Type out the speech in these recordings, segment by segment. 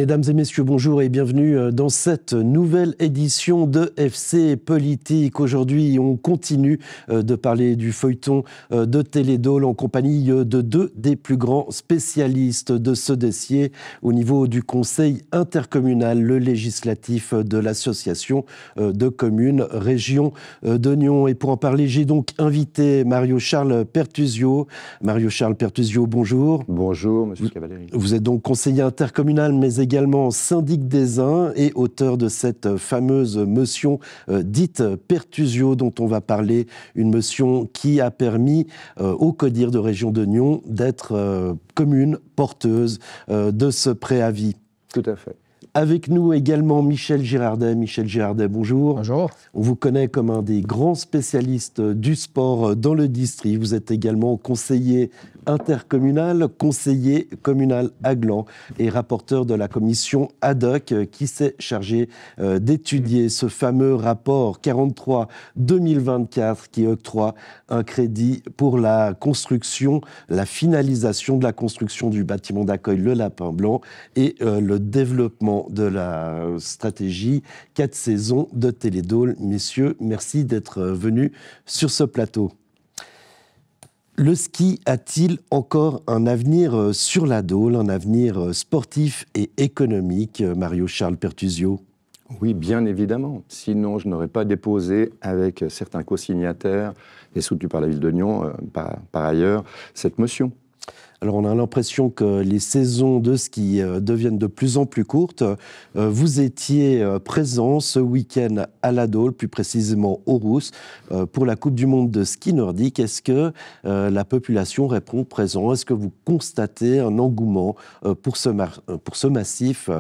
Mesdames et messieurs, bonjour et bienvenue dans cette nouvelle édition de FC Politique. Aujourd'hui, on continue de parler du feuilleton de Télé-Dôle en compagnie de deux des plus grands spécialistes de ce dossier au niveau du conseil intercommunal, le législatif de l'association de communes Région de Nyon. Et pour en parler, j'ai donc invité Mario-Charles Pertuzio. Mario-Charles Pertuzio, bonjour. Bonjour, monsieur Cavalieri. Vous êtes donc conseiller intercommunal, mais également syndic des Uns et auteur de cette fameuse motion dite Pertuzio dont on va parler, une motion qui a permis au CODIR de Région de Nyon d'être commune porteuse de ce préavis. Tout à fait. Avec nous également Michel Girardet. Michel Girardet, bonjour. Bonjour. On vous connaît comme un des grands spécialistes du sport dans le district. Vous êtes également conseiller intercommunal, conseiller communal à Gland et rapporteur de la commission ad hoc qui s'est chargée d'étudier ce fameux rapport 43-2024 qui octroie un crédit pour la construction, la finalisation de la construction du bâtiment d'accueil Le Lapin Blanc et le développement de la stratégie 4 saisons de Télé-Dôle. Messieurs, merci d'être venus sur ce plateau. Le ski a-t-il encore un avenir sur la Dôle, un avenir sportif et économique, Mario-Charles Pertuzio? Oui, bien évidemment. Sinon, je n'aurais pas déposé avec certains co-signataires et soutenu par la ville de Nyon, par ailleurs, cette motion. Alors on a l'impression que les saisons de ski deviennent de plus en plus courtes. Vous étiez présent ce week-end à la Dôle, plus précisément au Rousse, pour la Coupe du Monde de ski nordique. Est-ce que la population répond présent? Est-ce que vous constatez un engouement pour ce massif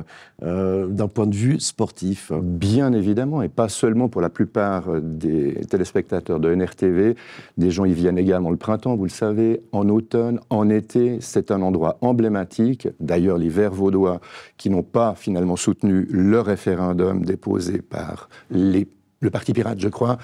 d'un point de vue sportif? Bien évidemment, et pas seulement pour la plupart des téléspectateurs de NRTV. Des gens y viennent également le printemps, vous le savez, en automne, en été. C'est un endroit emblématique. D'ailleurs, les Verts vaudois qui n'ont pas finalement soutenu le référendum déposé par le Parti pirate, je crois,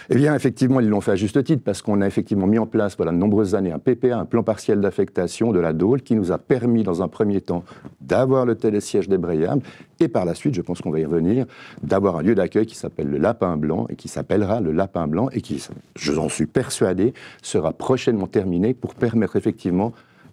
eh bien, effectivement, ils l'ont fait à juste titre parce qu'on a effectivement mis en place, voilà, de nombreuses années, un PPA, un plan partiel d'affectation de la Dôle qui nous a permis, dans un premier temps, d'avoir le télésiège d'Ébriables et par la suite, je pense qu'on va y revenir, d'avoir un lieu d'accueil qui s'appelle le Lapin Blanc et qui s'appellera le Lapin Blanc et qui, j'en suis persuadé, sera prochainement terminé pour permettre effectivement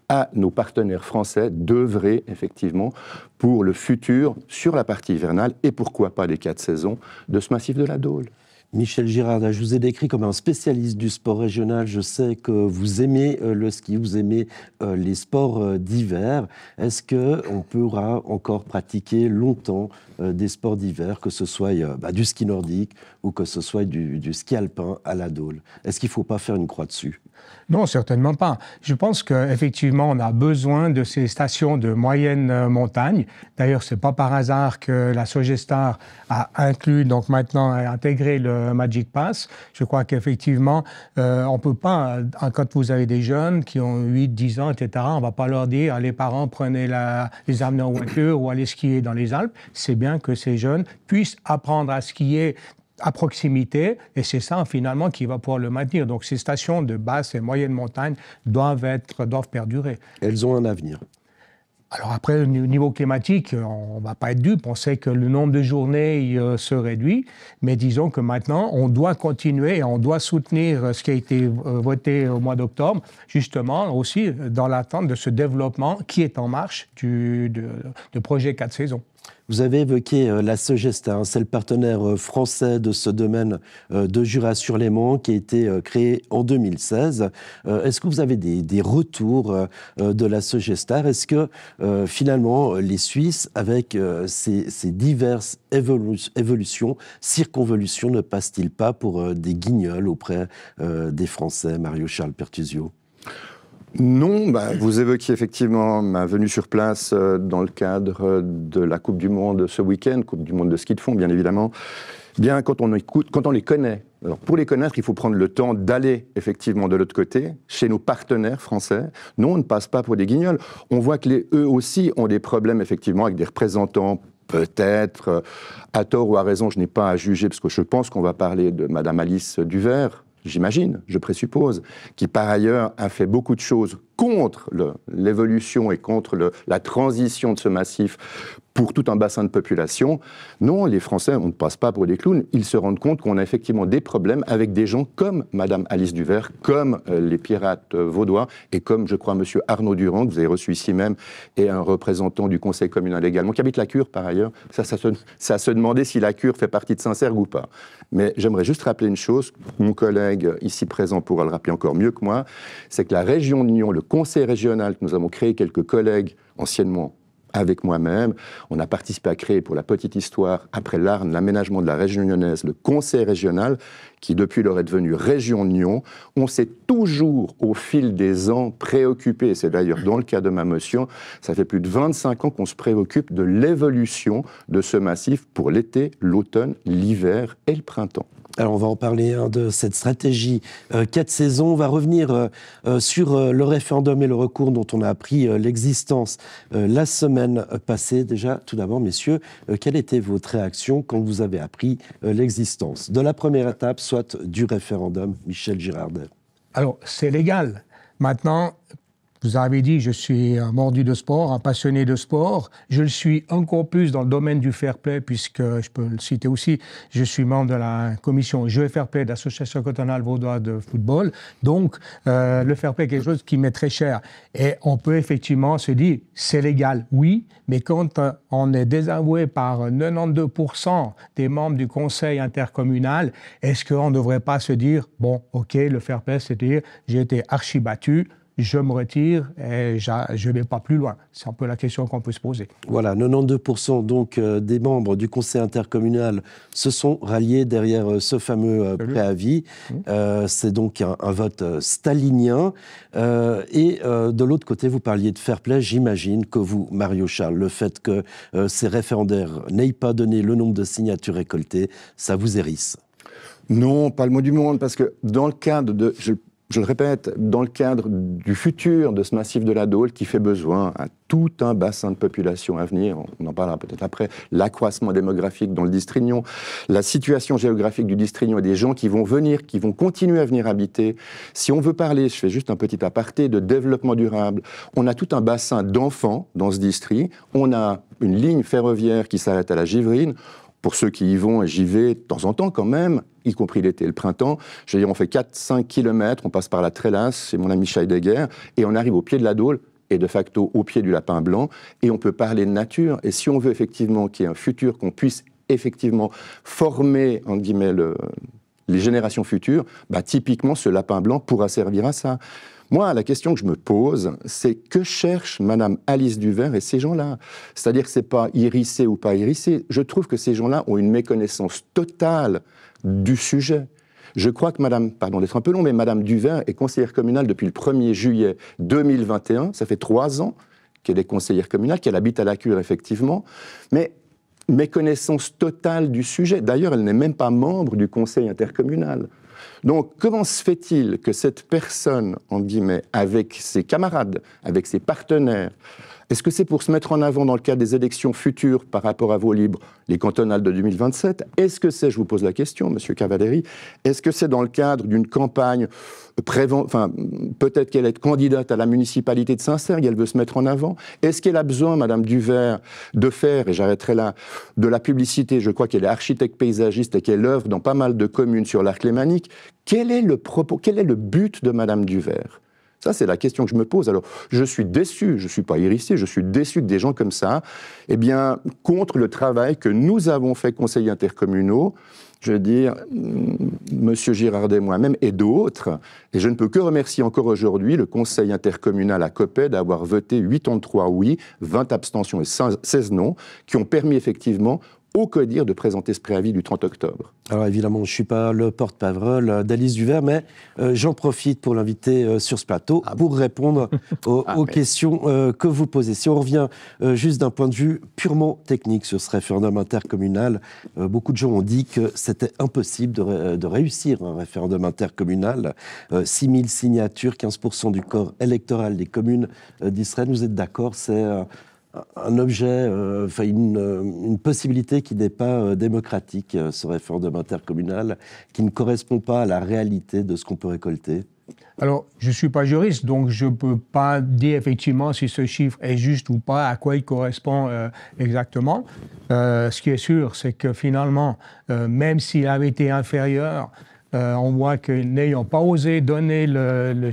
à nos partenaires français d'œuvrer effectivement pour le futur sur la partie hivernale et pourquoi pas les 4 saisons de ce massif de la Dôle. Michel Girardet, je vous ai décrit comme un spécialiste du sport régional. Je sais que vous aimez le ski, vous aimez les sports d'hiver. Est-ce qu'on pourra encore pratiquer longtemps des sports d'hiver, que ce soit du ski nordique ou que ce soit du ski alpin à la Dôle? Est-ce qu'il ne faut pas faire une croix dessus? Non, certainement pas. Je pense qu'effectivement, on a besoin de ces stations de moyenne montagne. D'ailleurs, ce n'est pas par hasard que la Sogestar a inclus, donc maintenant, a intégré le Magic Pass. Je crois qu'effectivement, on ne peut pas, quand vous avez des jeunes qui ont 8, 10 ans, etc., on ne va pas leur dire, les parents, prenez les amener en voiture ou allez skier dans les Alpes. C'est bien que ces jeunes puissent apprendre à skier à proximité, et c'est ça finalement qui va pouvoir le maintenir. Donc ces stations de basse et moyenne montagne doivent perdurer. Elles ont un avenir. Alors après, au niveau climatique, on ne va pas être dupe, on sait que le nombre de journées se réduit, mais disons que maintenant, on doit continuer et on doit soutenir ce qui a été voté au mois d'octobre, justement aussi dans l'attente de ce développement qui est en marche de projet 4 saisons. Vous avez évoqué la Sogestar, c'est le partenaire français de ce domaine de Jura-sur-Léman qui a été créé en 2016. Est-ce que vous avez des retours de la Sogestar? Est-ce que finalement les Suisses, avec ces diverses évolutions, circonvolutions, ne passent-ils pas pour des guignols auprès des Français, Mario-Charles Pertuzio? Non, vous évoquiez effectivement ma venue sur place dans le cadre de la Coupe du Monde ce week-end, Coupe du Monde de ski de fond, bien évidemment. Bien, quand on les connaît, alors pour les connaître, il faut prendre le temps d'aller effectivement de l'autre côté, chez nos partenaires français. Non, on ne passe pas pour des guignols. On voit que eux aussi ont des problèmes effectivement avec des représentants, peut-être, à tort ou à raison, je n'ai pas à juger, parce que je pense qu'on va parler de Madame Alice Duvert, j'imagine, je présuppose, qui par ailleurs a fait beaucoup de choses contre l'évolution et contre la transition de ce massif pour tout un bassin de population. Non, les Français, on ne passe pas pour des clowns. Ils se rendent compte qu'on a effectivement des problèmes avec des gens comme Madame Alice Duvert, comme les pirates vaudois et comme, je crois, Monsieur Arnaud Durand, que vous avez reçu ici même, et un représentant du conseil communal également, qui habite la Cure par ailleurs. Ça à se demander si la Cure fait partie de Saint-Cergue ou pas. Mais j'aimerais juste rappeler une chose, mon collègue ici présent pourra le rappeler encore mieux que moi, c'est que la région de Nyon, le conseil régional que nous avons créé, quelques collègues anciennement avec moi-même, on a participé à créer, pour la petite histoire, après l'Arne, l'aménagement de la région lyonnaise, le conseil régional, qui depuis lors est devenu région de Nyon. On s'est toujours, au fil des ans, préoccupé, et c'est d'ailleurs dans le cas de ma motion, ça fait plus de 25 ans qu'on se préoccupe de l'évolution de ce massif pour l'été, l'automne, l'hiver et le printemps. Alors on va en parler de cette stratégie 4 saisons. On va revenir sur le référendum et le recours dont on a appris l'existence la semaine passée. Déjà, tout d'abord, messieurs, quelle était votre réaction quand vous avez appris l'existence de la première étape, soit du référendum, Michel Girardet? Alors, c'est légal. Maintenant, vous avez dit, je suis un mordu de sport, un passionné de sport. Je le suis encore plus dans le domaine du fair play, puisque, je peux le citer aussi, je suis membre de la commission Jeux et Fair Play de l'Association cantonale vaudoise de football. Donc, le fair play est quelque chose qui m'est très cher. Et on peut effectivement se dire, c'est légal, oui, mais quand on est désavoué par 92% des membres du conseil intercommunal, est-ce qu'on ne devrait pas se dire, bon, ok, le fair play, c'est-à-dire, j'ai été archi-battu, je me retire et je ne vais pas plus loin. C'est un peu la question qu'on peut se poser. Voilà, 92% donc des membres du conseil intercommunal se sont ralliés derrière ce fameux préavis. C'est donc un vote stalinien. Et de l'autre côté, vous parliez de fair play. J'imagine que vous, Mario Charles, le fait que ces référendaires n'aient pas donné le nombre de signatures récoltées, ça vous hérisse? Non, pas le mot du monde, parce que dans le cadre de... Je le répète, dans le cadre du futur de ce massif de la Dôle qui fait besoin à tout un bassin de population à venir, on en parlera peut-être après, l'accroissement démographique dans le Distrignon, la situation géographique du Distrignon et des gens qui vont venir, qui vont continuer à venir habiter. Si on veut parler, je fais juste un petit aparté, de développement durable, on a tout un bassin d'enfants dans ce district, on a une ligne ferroviaire qui s'arrête à la Givrine. Pour ceux qui y vont, et j'y vais de temps en temps quand même, y compris l'été et le printemps, je veux dire, on fait 4-5 km, on passe par la Trélasse, c'est mon ami Scheidegger, et on arrive au pied de la Dôle, et de facto au pied du Lapin Blanc, et on peut parler de nature. Et si on veut effectivement qu'il y ait un futur, qu'on puisse effectivement former, en guillemets, les générations futures, bah, typiquement, ce Lapin Blanc pourra servir à ça. Moi, la question que je me pose, c'est que cherche Madame Alice Duvert et ces gens-là? C'est-à-dire que c'est pas hérissé ou pas hérissé. Je trouve que ces gens-là ont une méconnaissance totale du sujet. Je crois que Madame, pardon d'être un peu long, mais Madame Duvert est conseillère communale depuis le 1er juillet 2021. Ça fait 3 ans qu'elle est conseillère communale, qu'elle habite à la Cure, effectivement. Mais méconnaissance totale du sujet. D'ailleurs, elle n'est même pas membre du conseil intercommunal. Donc, comment se fait-il que cette personne, en guillemets, avec ses camarades, avec ses partenaires, est-ce que c'est pour se mettre en avant dans le cadre des élections futures par rapport à vos libres, les cantonales de 2027? Est-ce que c'est, je vous pose la question, Monsieur Cavalieri, est-ce que c'est dans le cadre d'une campagne peut-être qu'elle est candidate à la municipalité de Saint-Cergue, elle veut se mettre en avant? Est-ce qu'elle a besoin, Madame Duvert, de faire, et j'arrêterai là, de la publicité? Je crois qu'elle est architecte paysagiste et qu'elle œuvre dans pas mal de communes sur l'arc lémanique. Quel est le propos, quel est le but de Madame Duvert? Ça, c'est la question que je me pose. Alors, je suis déçu, je ne suis pas hérissé, je suis déçu que des gens comme ça, eh bien, contre le travail que nous avons fait conseillers intercommunaux, je veux dire, Monsieur Girardet, moi-même, et d'autres, et je ne peux que remercier encore aujourd'hui le conseil intercommunal à Coppet d'avoir voté 83 oui, 20 abstentions et 16 non, qui ont permis effectivement au CODIR de présenter ce préavis du 30 octobre. Alors évidemment, je ne suis pas le porte-parole d'Alice Duvert, mais j'en profite pour l'inviter sur ce plateau pour répondre aux questions que vous posez. Si on revient juste d'un point de vue purement technique sur ce référendum intercommunal, beaucoup de gens ont dit que c'était impossible de réussir un référendum intercommunal. 6 000 signatures, 15% du corps électoral des communes d'Israël. Vous êtes d'accord, c'est un objet, une possibilité qui n'est pas démocratique, ce référendum intercommunal, qui ne correspond pas à la réalité de ce qu'on peut récolter? Alors, je ne suis pas juriste, donc je ne peux pas dire effectivement si ce chiffre est juste ou pas, à quoi il correspond exactement. Ce qui est sûr, c'est que finalement, même s'il avait été inférieur, on voit que n'ayant pas osé donner le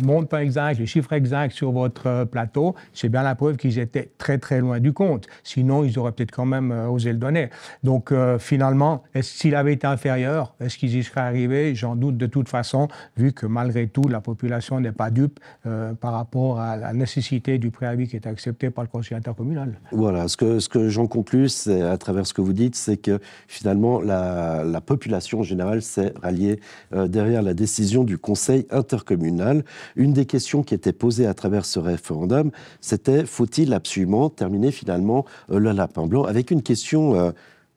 montant exact, le chiffre exact sur votre plateau, c'est bien la preuve qu'ils étaient très très loin du compte. Sinon, ils auraient peut-être quand même osé le donner. Donc finalement, s'il avait été inférieur, est-ce qu'ils y seraient arrivés? J'en doute de toute façon, vu que malgré tout, la population n'est pas dupe par rapport à la nécessité du préavis qui est accepté par le conseil intercommunal. Voilà, ce que j'en conclus, c'est, à travers ce que vous dites, c'est que finalement, la population en général s'est ralliée derrière la décision du conseil intercommunal. Une des questions qui était posée à travers ce référendum, c'était faut-il absolument terminer finalement le lapin blanc, avec une question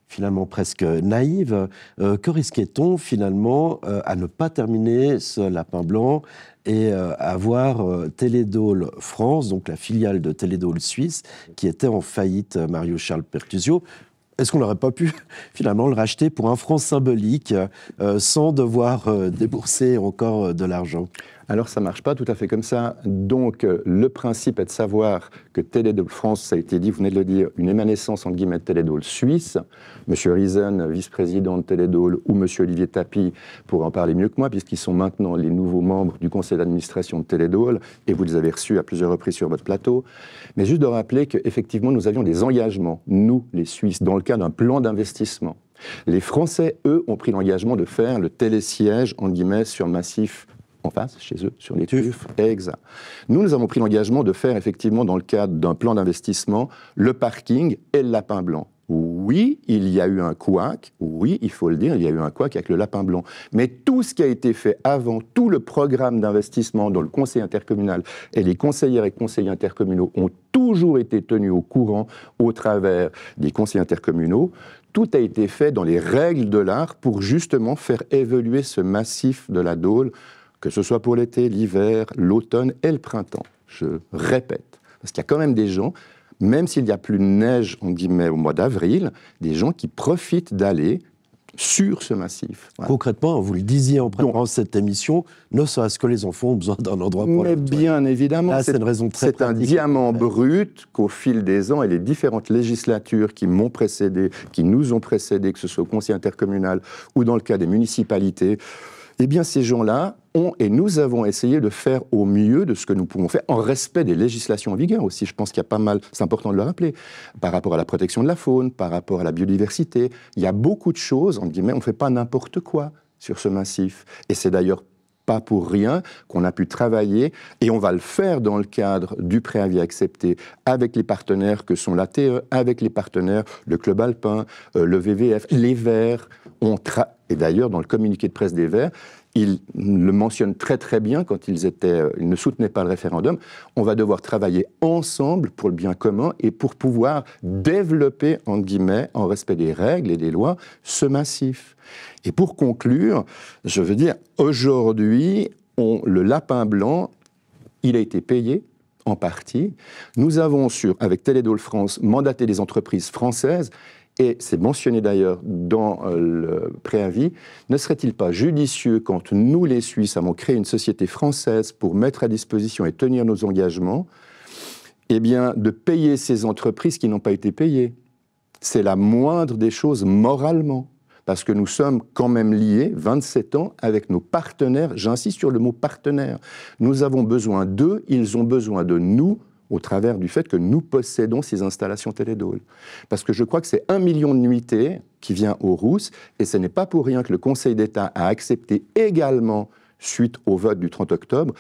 finalement presque naïve. Que risquait-on finalement à ne pas terminer ce lapin blanc et à voir Teledol France, donc la filiale de Teledol Suisse, qui était en faillite, Mario-Charles Pertusio? Est-ce qu'on n'aurait pas pu finalement le racheter pour un franc symbolique sans devoir débourser encore de l'argent? Alors, ça ne marche pas tout à fait comme ça. Donc, le principe est de savoir que Teledol France, ça a été dit, vous venez de le dire, une émanescence, entre guillemets, de Teledol Suisse. Monsieur Riesen, vice-président de Teledol, ou Monsieur Olivier Tapie, pourraient en parler mieux que moi, puisqu'ils sont maintenant les nouveaux membres du conseil d'administration de Teledol, et vous les avez reçus à plusieurs reprises sur votre plateau. Mais juste de rappeler qu'effectivement, nous avions des engagements, nous, les Suisses, dans le cadre d'un plan d'investissement. Les Français, eux, ont pris l'engagement de faire le télésiège, entre guillemets, sur le massif en face, chez eux, sur les Tuffes. Exact. Nous avons pris l'engagement de faire, effectivement, dans le cadre d'un plan d'investissement, le parking et le lapin blanc. Oui, il y a eu un couac, oui, il faut le dire, il y a eu un couac avec le lapin blanc. Mais tout ce qui a été fait avant, tout le programme d'investissement dont le conseil intercommunal et les conseillères et conseillers intercommunaux ont toujours été tenus au courant au travers des conseils intercommunaux, tout a été fait dans les règles de l'art pour justement faire évoluer ce massif de la Dôle, que ce soit pour l'été, l'hiver, l'automne et le printemps. Je répète, parce qu'il y a quand même des gens, même s'il n'y a plus de neige, en guillemets, au mois d'avril, des gens qui profitent d'aller sur ce massif. Voilà. Concrètement, vous le disiez en préparant cette émission, ne serait-ce que les enfants ont besoin d'un endroit pour aller. Mais bien évidemment, là, c'est une raison très pratique. C'est un diamant brut qu'au fil des ans et les différentes législatures qui m'ont précédé, qui nous ont précédé, que ce soit au conseil intercommunal ou dans le cas des municipalités, eh bien, ces gens-là ont, et nous avons essayé de faire au mieux de ce que nous pouvons faire, en respect des législations en vigueur aussi. Je pense qu'il y a pas mal, c'est important de le rappeler, par rapport à la protection de la faune, par rapport à la biodiversité. Il y a beaucoup de choses, entre guillemets, on ne fait pas n'importe quoi sur ce massif. Et c'est d'ailleurs pas pour rien qu'on a pu travailler, et on va le faire dans le cadre du préavis accepté avec les partenaires que sont l'ATE, avec les partenaires, le Club Alpin, le VVF, les Verts. Et d'ailleurs, dans le communiqué de presse des Verts, ils le mentionnent très très bien quand ils ne soutenaient pas le référendum. On va devoir travailler ensemble pour le bien commun et pour pouvoir développer, entre guillemets, en respect des règles et des lois, ce massif. Et pour conclure, je veux dire, aujourd'hui, le lapin blanc, il a été payé en partie. Nous avons, avec Teledol France, mandaté des entreprises françaises. Et c'est mentionné d'ailleurs dans le préavis, ne serait-il pas judicieux, quand nous, les Suisses, avons créé une société française pour mettre à disposition et tenir nos engagements, eh bien, de payer ces entreprises qui n'ont pas été payées? C'est la moindre des choses moralement, parce que nous sommes quand même liés, 27 ans, avec nos partenaires. J'insiste sur le mot partenaire. Nous avons besoin d'eux, ils ont besoin de nous, au travers du fait que nous possédons ces installations Teledol. Parce que je crois que c'est 1 million de nuitées qui vient aux Rousses, et ce n'est pas pour rien que le Conseil d'État a accepté également, suite au vote du 30 octobre,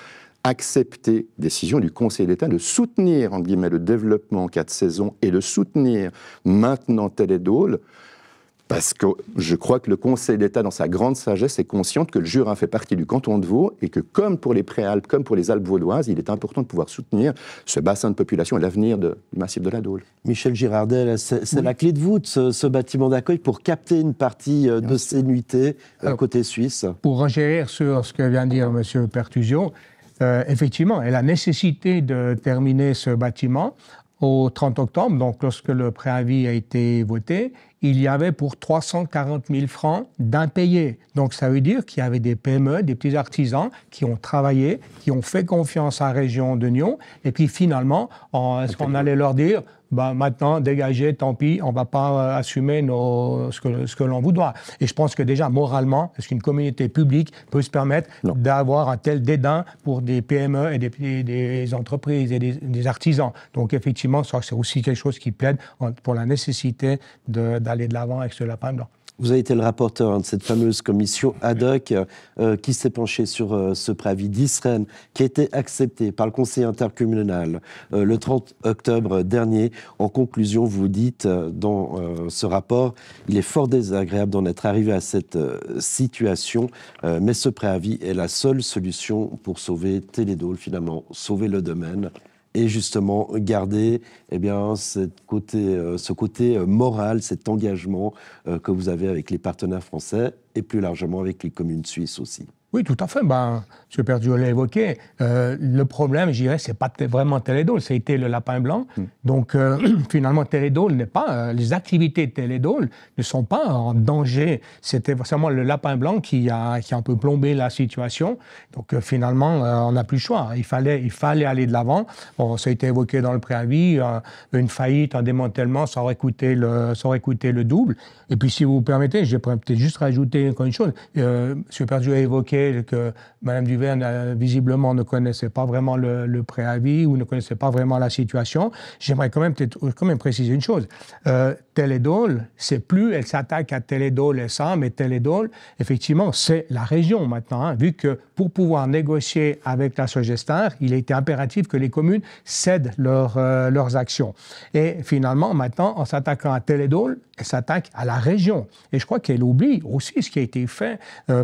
accepté décision du Conseil d'État de soutenir, entre guillemets, le développement en 4 saisons et de soutenir maintenant Teledol, parce que je crois que le Conseil d'État, dans sa grande sagesse, est conscient que le Jura fait partie du canton de Vaud et que, comme pour les Préalpes, comme pour les Alpes vaudoises, il est important de pouvoir soutenir ce bassin de population et l'avenir du massif de la Dôle. Michel Girardet, c'est la clé de voûte, ce bâtiment d'accueil, pour capter une partie de ces nuitées côté suisse. Pour renchérir sur ce que vient de dire M. Pertusio, effectivement, et la nécessité de terminer ce bâtiment au 30 octobre, donc lorsque le préavis a été voté, il y avait pour 340 000 francs d'impayés. Donc ça veut dire qu'il y avait des PME, des petits artisans qui ont travaillé, qui ont fait confiance à la région de Nyon, et puis finalement, est-ce qu'on allait leur dire maintenant, dégagez, tant pis, on ne va pas assumer ce que l'on vous doit. Et je pense que déjà, moralement, est-ce qu'une communauté publique peut se permettre d'avoir un tel dédain pour des PME et des entreprises et des artisans? Donc effectivement, ça, c'est aussi quelque chose qui plaide pour la nécessité d'aller de l'avant avec ce lapin blanc. Vous avez été le rapporteur de cette fameuse commission ad hoc qui s'est penchée sur ce préavis d'Isren qui a été accepté par le Conseil intercommunal le 30 octobre dernier. En conclusion, vous dites dans ce rapport, il est fort désagréable d'en être arrivé à cette situation, mais ce préavis est la seule solution pour sauver Télédôle, finalement, sauver le domaine. Et justement, garder ce côté moral, cet engagement que vous avez avec les partenaires français et plus largement avec les communes suisses aussi. Oui, tout à fait. M. Perduot l'a évoqué. Le problème, je dirais, c'est pas vraiment Télédôle, c'était le lapin blanc. Donc, finalement, Télédôle n'est pas... les activités de Télédôle ne sont pas en danger. C'était vraiment le lapin blanc qui a un peu plombé la situation. Donc, finalement, on n'a plus le choix. Il fallait aller de l'avant. Bon, ça a été évoqué dans le préavis. Une faillite, un démantèlement, ça aurait coûté le double. Et puis, si vous me permettez, je vais peut-être juste rajouter encore une chose. M. Perduot a évoqué que Mme Duverne, visiblement, ne connaissait pas vraiment le préavis ou ne connaissait pas vraiment la situation. J'aimerais quand même préciser une chose. Télédôle, c'est plus, elle s'attaque à Télédôle et ça, mais Télédôle, effectivement, c'est la région maintenant, vu que pour pouvoir négocier avec la Sogestar, il a été impératif que les communes cèdent leurs actions. Et finalement, maintenant, en s'attaquant à Télédôle, elle s'attaque à la région. Et je crois qu'elle oublie aussi ce qui a été fait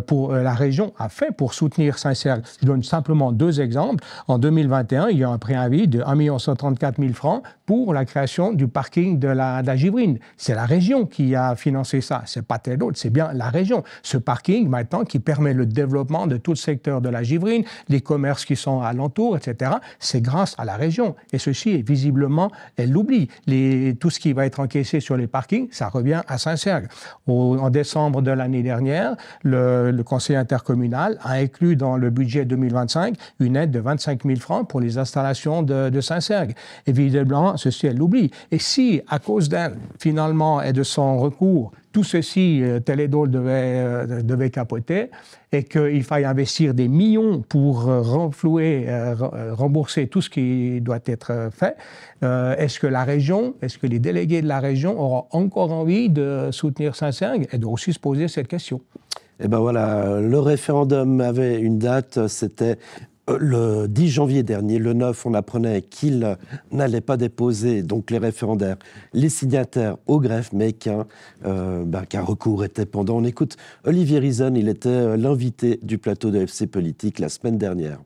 pour la région a fait pour soutenir Saint-Cergue. Je donne simplement 2 exemples. En 2021, il y a un préavis de 1 134 000 francs pour la création du parking de la Givrine. C'est la région qui a financé ça. C'est pas Télédôle, c'est bien la région. Ce parking, maintenant, qui permet le développement de tout le secteur de la Givrine, les commerces qui sont alentours, etc., c'est grâce à la région. Et ceci, visiblement, elle l'oublie. Tout ce qui va être encaissé sur les parkings, ça revient à Saint-Cergue. En décembre de l'année dernière, le conseil intercommunal a inclus dans le budget 2025 une aide de 25 000 francs pour les installations de Saint-Cergue. Évidemment, ceci, elle l'oublie. Et si, à cause d'elle, finalement, et de son recours, tout ceci, Télédôle devait capoter et qu'il faille investir des millions pour renflouer, rembourser tout ce qui doit être fait, est-ce que la région, est-ce que les délégués de la région auront encore envie de soutenir Saint-Cergue et de aussi se poser cette question? Eh bien voilà, le référendum avait une date, c'était le 10 janvier dernier. Le 9, on apprenait qu'il n'allait pas déposer, donc les référendaires, les signataires au greffe, mais qu'un recours était pendant. On écoute Olivier Riesen, il était l'invité du plateau de FC Politique la semaine dernière.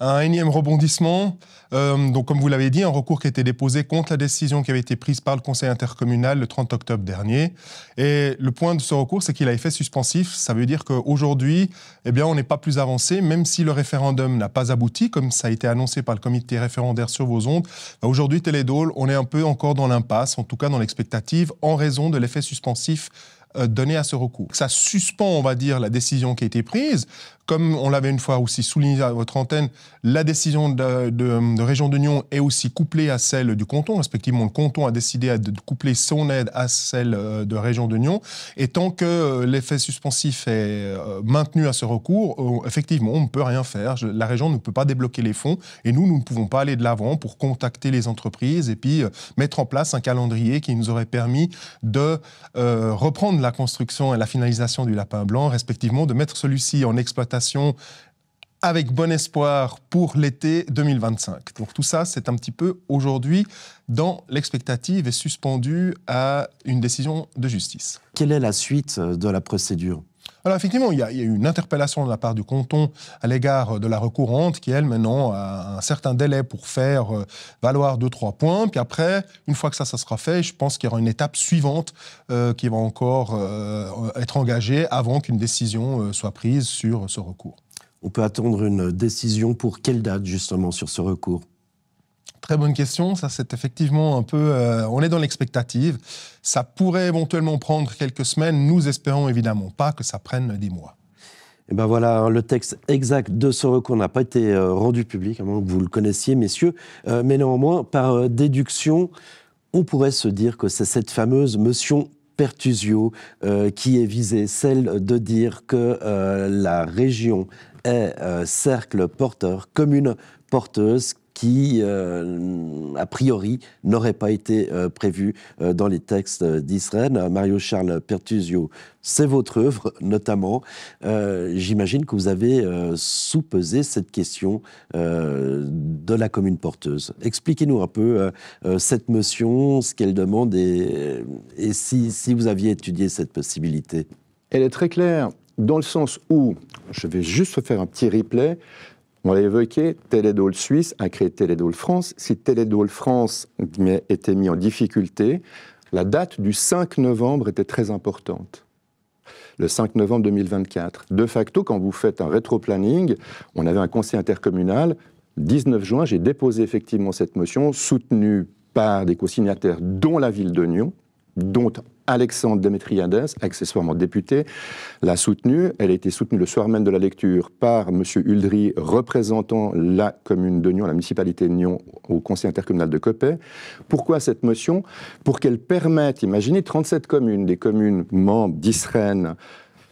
Un énième rebondissement, donc comme vous l'avez dit, un recours qui a été déposé contre la décision qui avait été prise par le Conseil intercommunal le 30 octobre dernier. Et le point de ce recours, c'est qu'il a effet suspensif. Ça veut dire qu'aujourd'hui, on n'est pas plus avancé, même si le référendum n'a pas abouti, comme ça a été annoncé par le comité référendaire sur vos ondes. Aujourd'hui, Télédôle, on est un peu encore dans l'impasse, en tout cas dans l'expectative, en raison de l'effet suspensif donné à ce recours. Ça suspend, on va dire, la décision qui a été prise. Comme on l'avait une fois aussi souligné à votre antenne, la décision de Région de Nyon est aussi couplée à celle du canton. Respectivement, le canton a décidé de coupler son aide à celle de Région de Nyon. Et tant que l'effet suspensif est maintenu à ce recours, effectivement, on ne peut rien faire. La région ne peut pas débloquer les fonds. Et nous ne pouvons pas aller de l'avant pour contacter les entreprises et puis mettre en place un calendrier qui nous aurait permis de reprendre la construction et la finalisation du lapin blanc, respectivement de mettre celui-ci en exploitation avec bon espoir pour l'été 2025. Donc tout ça, c'est un petit peu aujourd'hui dans l'expectative et suspendu à une décision de justice. Quelle est la suite de la procédure ? Alors effectivement, il y a eu une interpellation de la part du canton à l'égard de la recourante qui, elle, maintenant, a un certain délai pour faire valoir 2-3 points. Puis après, une fois que ça sera fait, je pense qu'il y aura une étape suivante qui va encore être engagée avant qu'une décision soit prise sur ce recours. On peut attendre une décision pour quelle date, justement, sur ce recours ? très bonne question. Ça, c'est effectivement un peu... on est dans l'expectative. Ça pourrait éventuellement prendre quelques semaines. Nous espérons évidemment pas que ça prenne des mois. Et ben voilà, le texte exact de ce recours n'a pas été rendu public, à moins que vous le connaissiez, messieurs. Mais néanmoins, par déduction, on pourrait se dire que c'est cette fameuse motion Pertusio qui est visée, celle de dire que la région est cercle porteur, commune porteuse, qui, a priori, n'aurait pas été prévu dans les textes d'Israël. Mario-Charles Pertusio, c'est votre œuvre, notamment. J'imagine que vous avez soupesé cette question de la commune porteuse. Expliquez-nous un peu cette motion, ce qu'elle demande, et si vous aviez étudié cette possibilité. Elle est très claire, dans le sens où, je vais juste faire un petit replay. On l'a évoqué, Teledol Suisse a créé Teledol France. Si Teledol France était mis en difficulté, la date du 5 novembre était très importante. Le 5 novembre 2024. De facto, quand vous faites un rétro-planning, on avait un conseil intercommunal. 19 juin, j'ai déposé effectivement cette motion, soutenue par des co-signataires, dont la ville de Nyon, dont Alexandre Démétriades, accessoirement député, l'a soutenue. Elle a été soutenue le soir même de la lecture par M. Uldry, représentant la commune de Nyon, la municipalité de Nyon, au conseil intercommunal de Coppet. Pourquoi cette motion? Pour qu'elle permette, imaginez 37 communes, des communes membres d'Israël,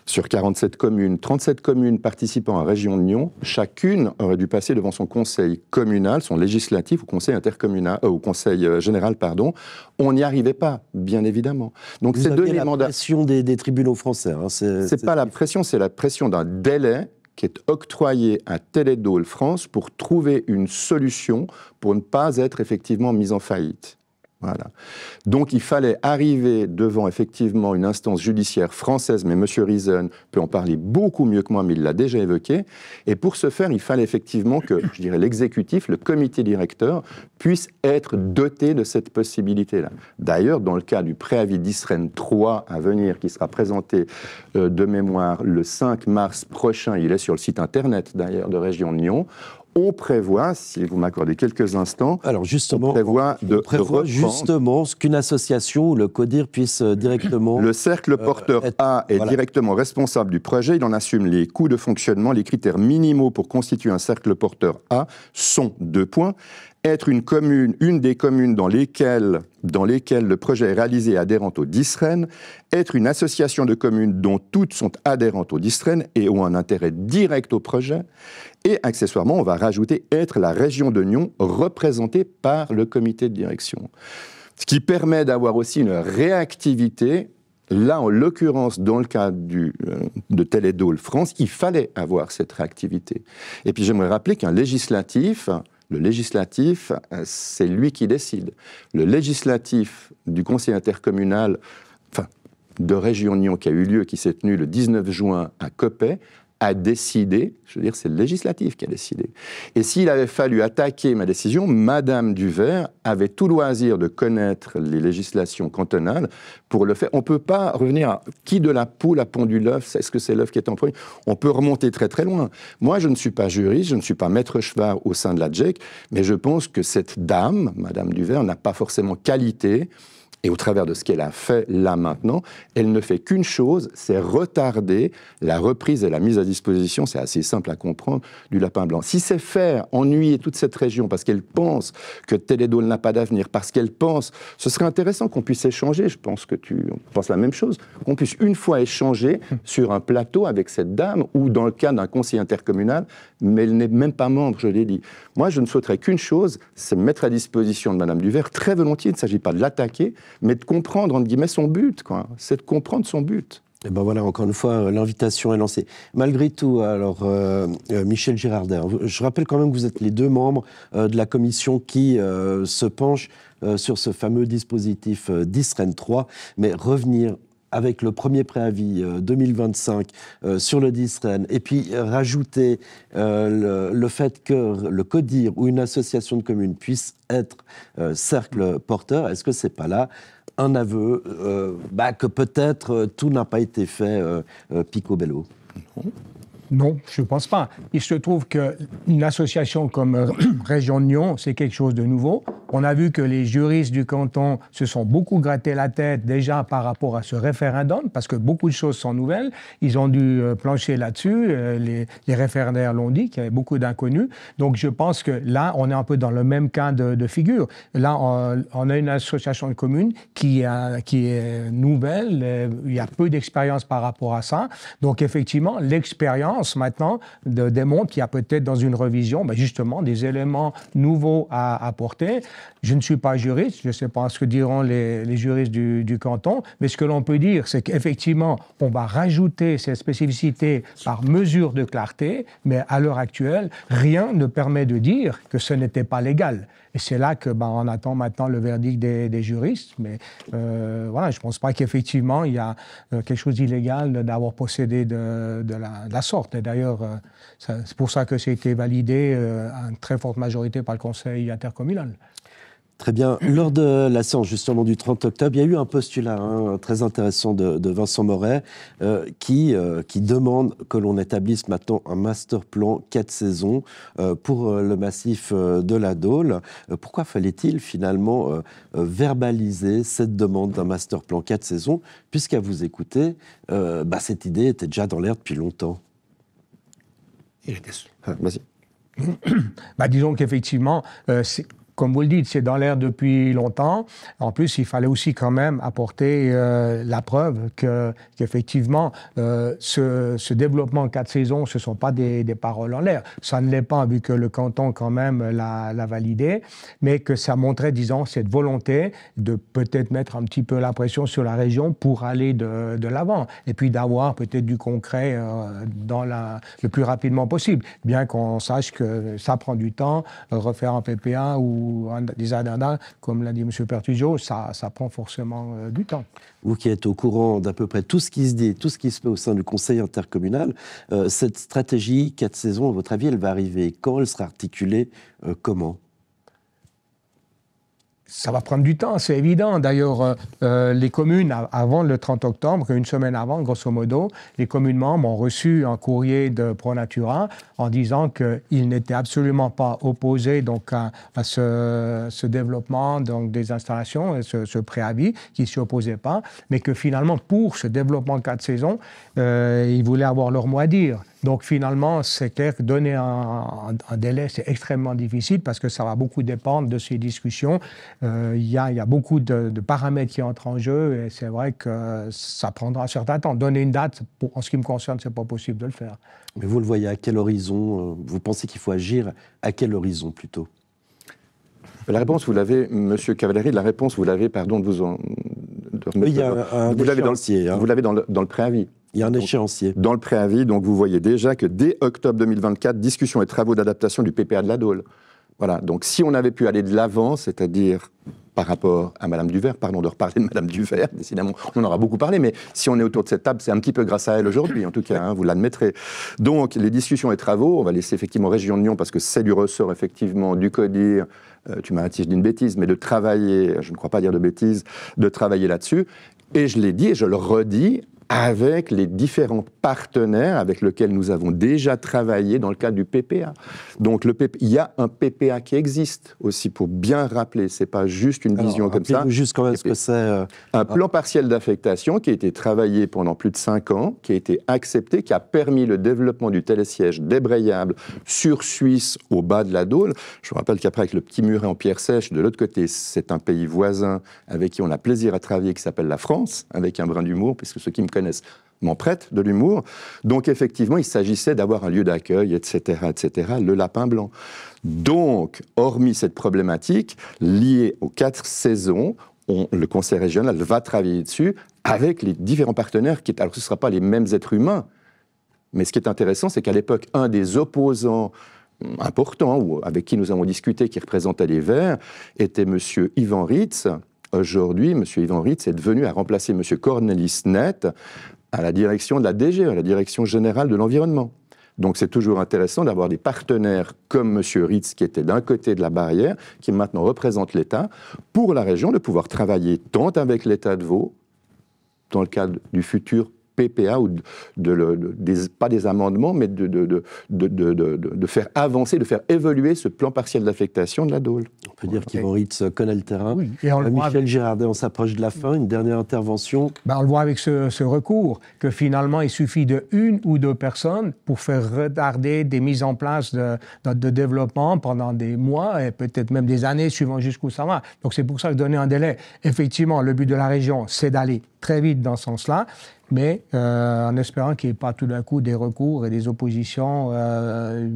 sur 47 communes, 37 communes participant à la région de Nyon, chacune aurait dû passer devant son conseil communal, son législatif, au conseil intercommunal, au conseil général, pardon. On n'y arrivait pas, bien évidemment. Donc vous ces deux la mandats. Pression des tribunaux français. Hein, c'est pas la pression, c'est la pression d'un délai qui est octroyé à Teledol France pour trouver une solution pour ne pas être effectivement mis en faillite. Voilà. Donc il fallait arriver devant effectivement une instance judiciaire française, mais M. Riesen peut en parler beaucoup mieux que moi, mais il l'a déjà évoqué. Et pour ce faire, il fallait effectivement que, je dirais, l'exécutif, le comité directeur, puisse être doté de cette possibilité-là. D'ailleurs, dans le cas du préavis d'Israël 3 à venir, qui sera présenté de mémoire le 5 mars prochain, il est sur le site internet d'ailleurs de Région de Nyon, on prévoit, si vous m'accordez quelques instants, alors justement, on prévoit justement qu'une association ou le CODIR puisse directement... Le cercle porteur A est directement responsable du projet, il en assume les coûts de fonctionnement, les critères minimaux pour constituer un cercle porteur A sont 2 points. Être une commune, une des communes dans lesquelles le projet est réalisé adhérente au DISREN, être une association de communes dont toutes sont adhérentes au DISREN et ont un intérêt direct au projet, et accessoirement, on va rajouter être la région de Nyon représentée par le comité de direction. Ce qui permet d'avoir aussi une réactivité. Là, en l'occurrence, dans le cas de Teledol France, il fallait avoir cette réactivité. Et puis j'aimerais rappeler qu'un législatif... Le législatif, c'est lui qui décide. Le législatif du conseil intercommunal, de Région Nyon, qui a eu lieu, qui s'est tenu le 19 juin à Coppet, a décidé, je veux dire, c'est le législatif qui a décidé. Et s'il avait fallu attaquer ma décision, Madame Duvert avait tout loisir de connaître les législations cantonales pour le faire. On ne peut pas revenir à qui de la poule a pondu l'œuf, est-ce que c'est l'œuf qui est en premier? On peut remonter très très loin. Moi, je ne suis pas juriste, je ne suis pas maître Chevard au sein de la DGEC, mais je pense que cette dame, Madame Duvert, n'a pas forcément qualité. Et au travers de ce qu'elle a fait là maintenant, elle ne fait qu'une chose, c'est retarder la reprise et la mise à disposition, c'est assez simple à comprendre, du lapin blanc. Si c'est faire ennuyer toute cette région parce qu'elle pense que Teledol n'a pas d'avenir, parce qu'elle pense, ce serait intéressant qu'on puisse échanger, je pense que tu penses la même chose, qu'on puisse une fois échanger sur un plateau avec cette dame ou dans le cas d'un conseil intercommunal, mais elle n'est même pas membre, je l'ai dit. Moi, je ne souhaiterais qu'une chose, c'est mettre à disposition de Madame Duvert, très volontiers, il ne s'agit pas de l'attaquer, mais de comprendre, entre guillemets, son but, quoi. C'est de comprendre son but. Et ben voilà, encore une fois, l'invitation est lancée. Malgré tout, alors, Michel Girardet, je rappelle quand même que vous êtes les 2 membres de la commission qui se penche sur ce fameux dispositif d'Israël 3, mais revenir avec le premier préavis 2025 sur le DISREN, et puis rajouter le fait que le CODIR ou une association de communes puisse être cercle porteur, est-ce que c'est pas là un aveu que peut-être tout n'a pas été fait picobello? Non, je ne pense pas. Il se trouve qu'une association comme Région de Nyon, c'est quelque chose de nouveau. On a vu que les juristes du canton se sont beaucoup gratté la tête déjà par rapport à ce référendum, parce que beaucoup de choses sont nouvelles. Ils ont dû plancher là-dessus. Les référendaires l'ont dit, qu'il y avait beaucoup d'inconnus. Donc je pense que là, on est un peu dans le même cas de figure. Là, on a une association de communes qui est nouvelle. Il y a peu d'expérience par rapport à ça. Donc effectivement, l'expérience maintenant démontre qu'il y a peut-être dans une revision justement des éléments nouveaux à apporter. Je ne suis pas juriste, je ne sais pas ce que diront les juristes du canton, mais ce que l'on peut dire, c'est qu'effectivement, on va rajouter ces spécificités par mesure de clarté, mais à l'heure actuelle, rien ne permet de dire que ce n'était pas légal. Et c'est là que on attend maintenant le verdict des juristes. Mais voilà, je ne pense pas qu'effectivement il y a quelque chose d'illégal d'avoir procédé de la sorte. Et d'ailleurs, c'est pour ça que c'était validé à une très forte majorité par le Conseil intercommunal. Très bien. Lors de la séance justement du 30 octobre, il y a eu un postulat très intéressant de Vincent Moret qui demande que l'on établisse maintenant un master plan 4 saisons pour le massif de la Dôle. Pourquoi fallait-il finalement verbaliser cette demande d'un master plan 4 saisons, puisqu'à vous écouter, cette idée était déjà dans l'air depuis longtemps? Vas-y. Disons qu'effectivement, comme vous le dites, c'est dans l'air depuis longtemps. En plus, il fallait aussi quand même apporter la preuve qu'effectivement, ce développement en 4 saisons, ce ne sont pas des paroles en l'air. Ça ne l'est pas, vu que le canton quand même l'a validé, mais que ça montrait, disons, cette volonté de peut-être mettre un petit peu la pression sur la région pour aller de l'avant, et puis d'avoir peut-être du concret le plus rapidement possible, bien qu'on sache que ça prend du temps, refaire un PPA ou des ADADA, comme l'a dit M. Pertuseau, ça prend forcément du temps. Vous qui êtes au courant d'à peu près tout ce qui se dit, tout ce qui se fait au sein du conseil intercommunal, cette stratégie 4 saisons, à votre avis, elle va arriver quand? Elle sera articulée comment? Ça va prendre du temps, c'est évident. D'ailleurs, les communes, avant le 30 octobre, une semaine avant, grosso modo, les communes membres ont reçu un courrier de ProNatura en disant qu'ils n'étaient absolument pas opposés donc, à ce développement donc, des installations, ce préavis, qu'ils ne s'y opposaient pas, mais que finalement, pour ce développement de 4 saisons, ils voulaient avoir leur mot à dire. Donc finalement, c'est clair que donner un délai, c'est extrêmement difficile parce que ça va beaucoup dépendre de ces discussions. Il y a beaucoup de paramètres qui entrent en jeu et c'est vrai que ça prendra un certain temps. Donner une date, en ce qui me concerne, ce n'est pas possible de le faire. Mais vous le voyez à quel horizon? Vous pensez qu'il faut agir à quel horizon plutôt? La réponse, vous l'avez, Monsieur Cavalieri, la réponse, vous l'avez, pardon de vous en... Il y a un échéancier. Vous l'avez dans le préavis. Il y a un échéancier. Dans le préavis, donc vous voyez déjà que dès octobre 2024, discussion et travaux d'adaptation du PPA de la Dôle. Voilà, donc si on avait pu aller de l'avant, c'est-à-dire par rapport à Madame Duvert, pardon de reparler de Madame Duvert, décidément, on en aura beaucoup parlé, mais si on est autour de cette table, c'est un petit peu grâce à elle aujourd'hui, en tout cas, vous l'admettrez. Donc, les discussions et travaux, on va laisser effectivement Région de Nyon, parce que c'est du ressort, effectivement, du CODIR, tu m'as dit, je dis une bêtise, mais de travailler, je ne crois pas dire de bêtises, de travailler là-dessus, et je l'ai dit, et je le redis, avec les différents partenaires avec lesquels nous avons déjà travaillé dans le cadre du PPA. Donc il y a un PPA qui existe aussi, pour bien rappeler, c'est pas juste une vision comme ça. Juste quand même ce que c'est... Un plan partiel d'affectation qui a été travaillé pendant plus de 5 ans, qui a été accepté, qui a permis le développement du télésiège débrayable sur Suisse au bas de la Dôle. Je vous rappelle qu'après, avec le petit muret en pierre sèche, de l'autre côté, c'est un pays voisin avec qui on a plaisir à travailler, qui s'appelle la France, avec un brin d'humour, puisque ceux qui me connaissent m'en prêtent de l'humour. Donc effectivement, il s'agissait d'avoir un lieu d'accueil, etc., le lapin blanc. Donc, hormis cette problématique liée aux 4 saisons, le conseil régional va travailler dessus avec les différents partenaires. Alors ce ne sera pas les mêmes êtres humains, mais ce qui est intéressant, c'est qu'à l'époque, un des opposants importants, ou avec qui nous avons discuté, qui représentait les Verts, était M. Yvan Ritz. Aujourd'hui, M. Yvan Ritz est devenu à remplacer M. Cornelis Net à la direction de la DGE, à la Direction Générale de l'Environnement. Donc c'est toujours intéressant d'avoir des partenaires comme M. Ritz, qui était d'un côté de la barrière, qui maintenant représente l'État, pour la région, de pouvoir travailler tant avec l'État de Vaud, dans le cadre du futur PPA, ou pas des amendements, mais de faire avancer, de faire évoluer ce plan partiel d'affectation de la Dole. On peut dire qu'Yvan Ritz connaît le terrain. Oui, et on le voit Michel Girardet, on s'approche de la fin, une dernière intervention. On le voit avec ce recours, que finalement, il suffit de 1 ou 2 personnes pour faire retarder des mises en place de développement pendant des mois et peut-être même des années, suivant jusqu'où ça va. Donc c'est pour ça que donner un délai. Effectivement, le but de la région, c'est d'aller très vite dans ce sens-là, mais en espérant qu'il n'y ait pas tout d'un coup des recours et des oppositions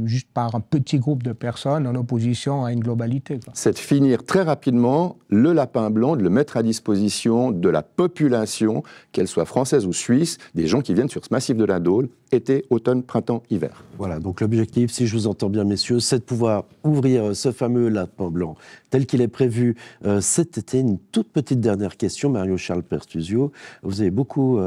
juste par un petit groupe de personnes en opposition à une globalité, quoi. C'est de finir très rapidement le lapin blanc, de le mettre à disposition de la population, qu'elle soit française ou suisse, des gens qui viennent sur ce massif de la Dole, été, automne, printemps, hiver. Voilà, donc l'objectif, si je vous entends bien, messieurs, c'est de pouvoir ouvrir ce fameux lapin blanc tel qu'il est prévu cet été. Une toute petite dernière question, Mario-Charles Pertusio. Vous avez beaucoup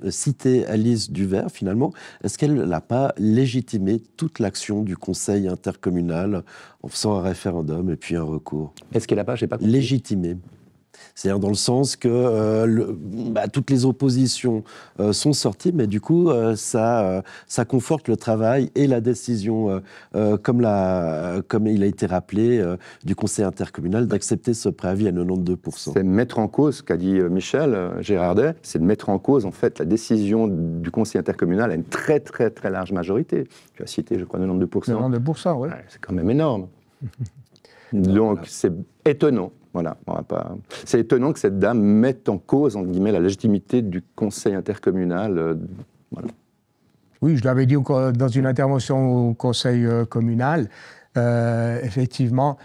cité Alice Duvert, finalement. Est-ce qu'elle n'a pas légitimé toute l'action du conseil intercommunal en faisant un référendum et puis un recours? Est-ce qu'elle n'a pas, j'ai pas compris. Légitimé. C'est-à-dire dans le sens que toutes les oppositions sont sorties, mais du coup, ça conforte le travail et la décision, comme il a été rappelé, du conseil intercommunal d'accepter ce préavis à 92%. C'est mettre en cause, qu'a dit Michel Girardet, c'est de mettre en cause, en fait, la décision du conseil intercommunal à une très, très, très large majorité. Tu as cité, je crois, 92%. 92%, oui. Ouais, c'est quand même énorme. Donc, c'est étonnant. Voilà, c'est étonnant que cette dame mette en cause, entre guillemets, la légitimité du conseil intercommunal. Voilà. Oui, je l'avais dit dans une intervention au conseil communal. Effectivement,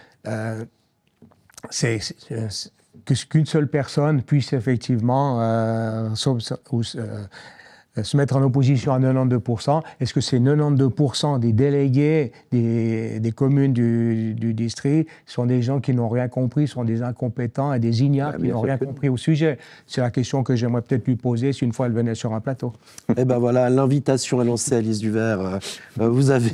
qu'une seule personne puisse effectivement se mettre en opposition à 92%. Est-ce que c'est 92% des délégués des communes du district sont des gens qui n'ont rien compris, sont des incompétents et des ignares qui n'ont rien compris au sujet? C'est la question que j'aimerais peut-être lui poser si une fois elle venait sur un plateau. Eh bien voilà, l'invitation est lancée à Alice Duvert. Vous avez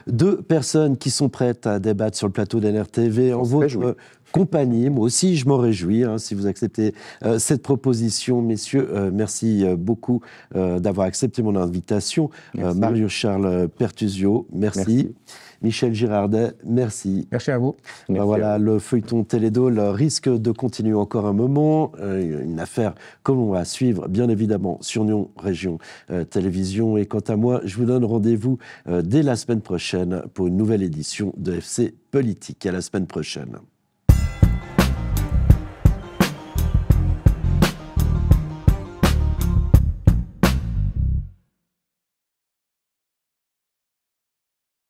2 personnes qui sont prêtes à débattre sur le plateau d'NRTV en votre compagnie. Moi aussi, je m'en réjouis si vous acceptez cette proposition. Messieurs, merci beaucoup d'avoir accepté mon invitation. Mario-Charles Pertusio, merci. Michel Girardet, merci. Merci à vous. Voilà, le feuilleton Télédôle risque de continuer encore un moment. Une affaire que l'on va suivre, bien évidemment, sur Nyon Région Télévision. Et quant à moi, je vous donne rendez-vous dès la semaine prochaine pour une nouvelle édition de FC Politique. À la semaine prochaine.